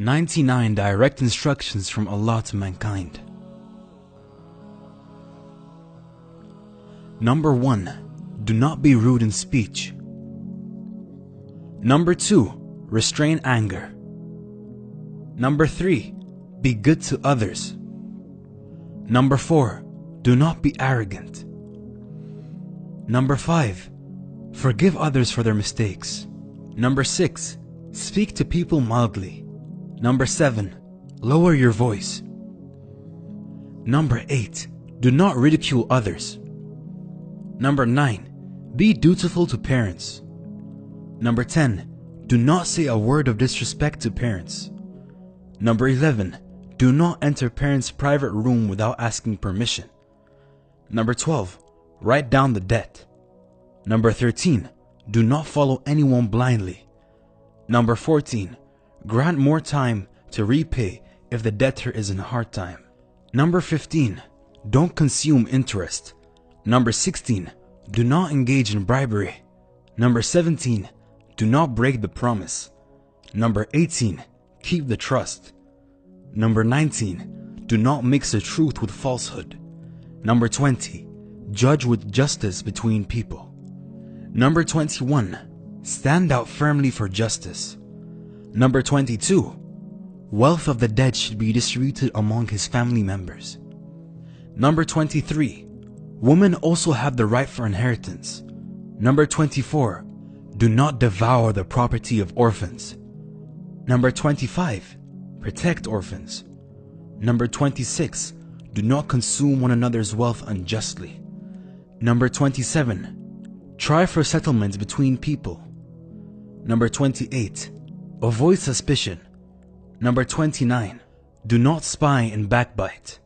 99 direct instructions from Allah to mankind. Number 1. Do not be rude in speech. Number 2. Restrain anger. Number 3. Be good to others. Number 4. Do not be arrogant. Number 5. Forgive others for their mistakes. Number 6. Speak to people mildly. Number 7. Lower your voice. Number 8. Do not ridicule others. Number 9. Be dutiful to parents. Number 10. Do not say a word of disrespect to parents. Number 11. Do not enter parents' private room without asking permission. Number 12. Write down the debt. Number 13. Do not follow anyone blindly. Number 14. Grant more time to repay if the debtor is in a hard time. Number 15. Don't consume interest. Number 16. Do not engage in bribery. Number 17. Do not break the promise. Number 18. Keep the trust. Number 19. Do not mix the truth with falsehood. Number 20. Judge with justice between people. Number 21. Stand out firmly for justice. Number 22. Wealth of the dead should be distributed among his family members. Number 23. Women also have the right for inheritance. Number 24. Do not devour the property of orphans. Number 25. Protect orphans. Number 26. Do not consume one another's wealth unjustly. Number 27. Try for settlements between people. Number 28. Avoid suspicion. Number 29. Do not spy and backbite.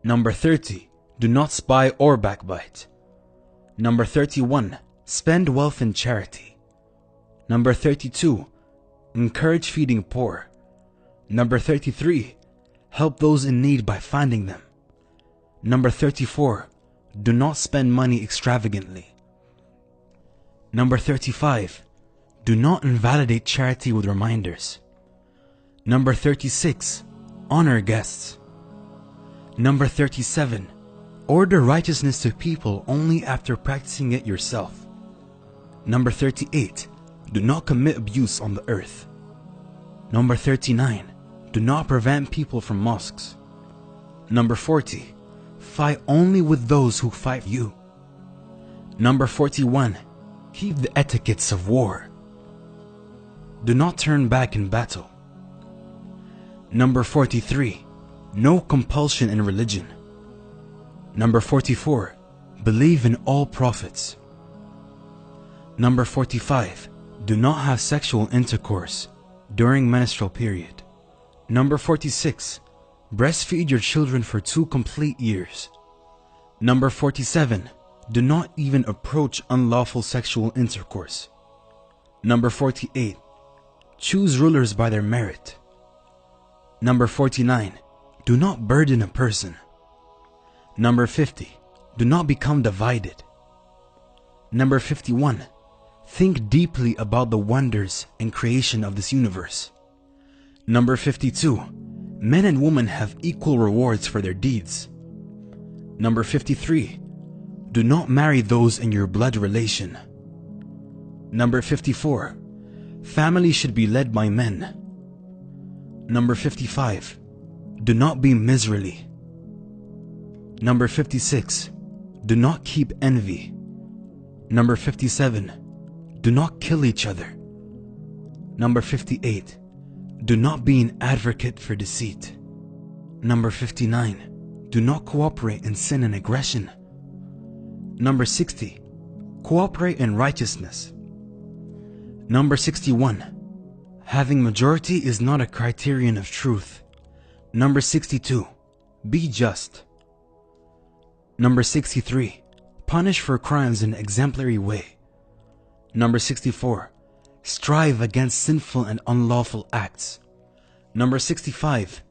Number 30. Do not spy or backbite. Number 31. Spend wealth in charity. Number 32. Encourage feeding poor. Number 33. Help those in need by finding them. Number 34. Do not spend money extravagantly. Number 35. Do not invalidate charity with reminders. Number 36. Honor guests. Number 37. Order righteousness to people only after practicing it yourself. Number 38. Do not commit abuse on the earth. Number 39. Do not prevent people from mosques. Number 40. Fight only with those who fight you. Number 41. Keep the etiquettes of war. Do not turn back in battle. Number 43. No compulsion in religion. Number 44. Believe in all prophets. Number 45. Do not have sexual intercourse during menstrual period. Number 46. Breastfeed your children for 2 complete years. Number 47. Do not even approach unlawful sexual intercourse. Number 48. Choose rulers by their merit. Number 49. Do not burden a person. Number 50. Do not become divided. Number 51. Think deeply about the wonders and creation of this universe. Number 52. Men and women have equal rewards for their deeds. Number 53. Do not marry those in your blood relation. Number 54. Family should be led by men. Number 55. Do not be miserly. Number 56. Do not keep envy. Number 57. Do not kill each other. Number 58. Do not be an advocate for deceit. Number 59. Do not cooperate in sin and aggression. Number 60. Cooperate in righteousness. Number 61. Having majority is not a criterion of truth. Number 62. Be just. Number 63. Punish for crimes in an exemplary way. Number 64. Strive against sinful and unlawful acts. Number 65.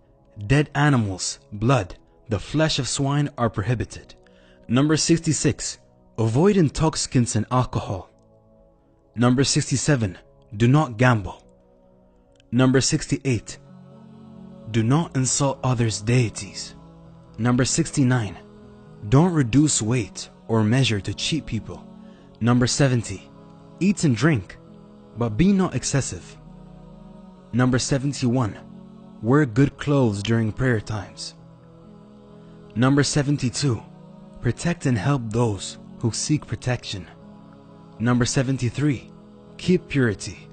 Dead animals, blood, the flesh of swine are prohibited. Number 66. Avoid intoxicants and alcohol. Number 67. Do not gamble. Number 68. Do not insult others' deities. Number 69. Don't reduce weight or measure to cheat people. Number 70. Eat and drink, but be not excessive. Number 71. Wear good clothes during prayer times. Number 72. Protect and help those who seek protection. Number 73. Keep purity.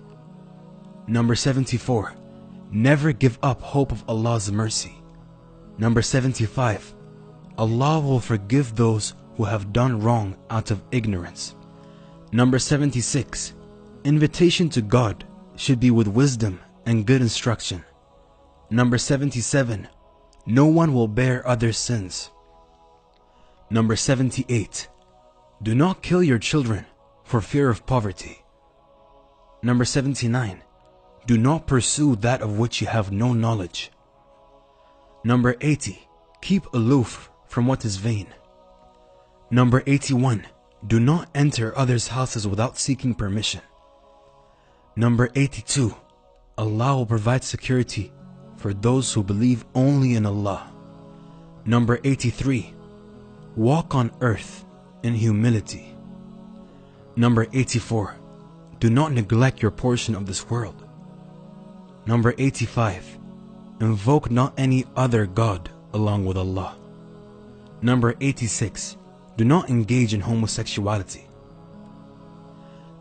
Number 74. Never give up hope of Allah's mercy. Number 75. Allah will forgive those who have done wrong out of ignorance. Number 76. Invitation to God should be with wisdom and good instruction. Number 77. No one will bear others' sins. Number 78. Do not kill your children for fear of poverty. Number 79. Do not pursue that of which you have no knowledge. Number 80. Keep aloof from what is vain. Number 81. Do not enter others' houses without seeking permission. Number 82. Allah will provide security for those who believe only in Allah. Number 83. Walk on earth in humility. Number 84. Do not neglect your portion of this world. Number 85. Invoke not any other God along with Allah. Number 86. Do not engage in homosexuality.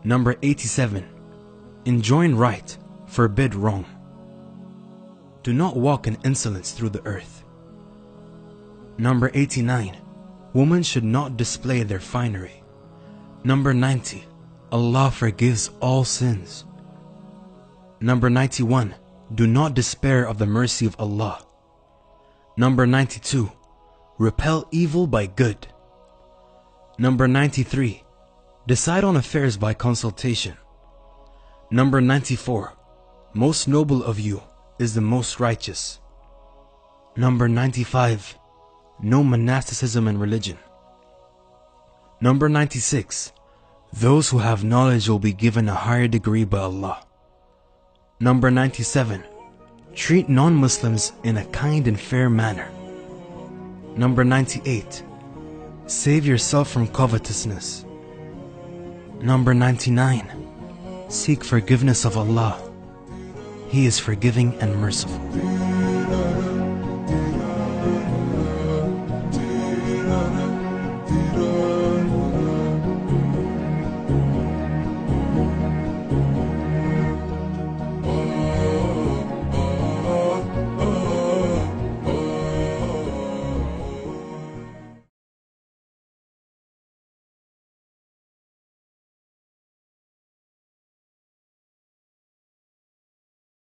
Number 87. Enjoin right, forbid wrong. Do not walk in insolence through the earth. Number 89. Women should not display their finery. Number 90. Allah forgives all sins. Number 91. Do not despair of the mercy of Allah. Number 92. Repel evil by good. Number 93. Decide on affairs by consultation. Number 94. Most noble of you is the most righteous. Number 95. No monasticism in religion. Number 96. Those who have knowledge will be given a higher degree by Allah. Number 97. Treat non-Muslims in a kind and fair manner. Number 98. Save yourself from covetousness. Number 99. Seek forgiveness of Allah. He is forgiving and merciful.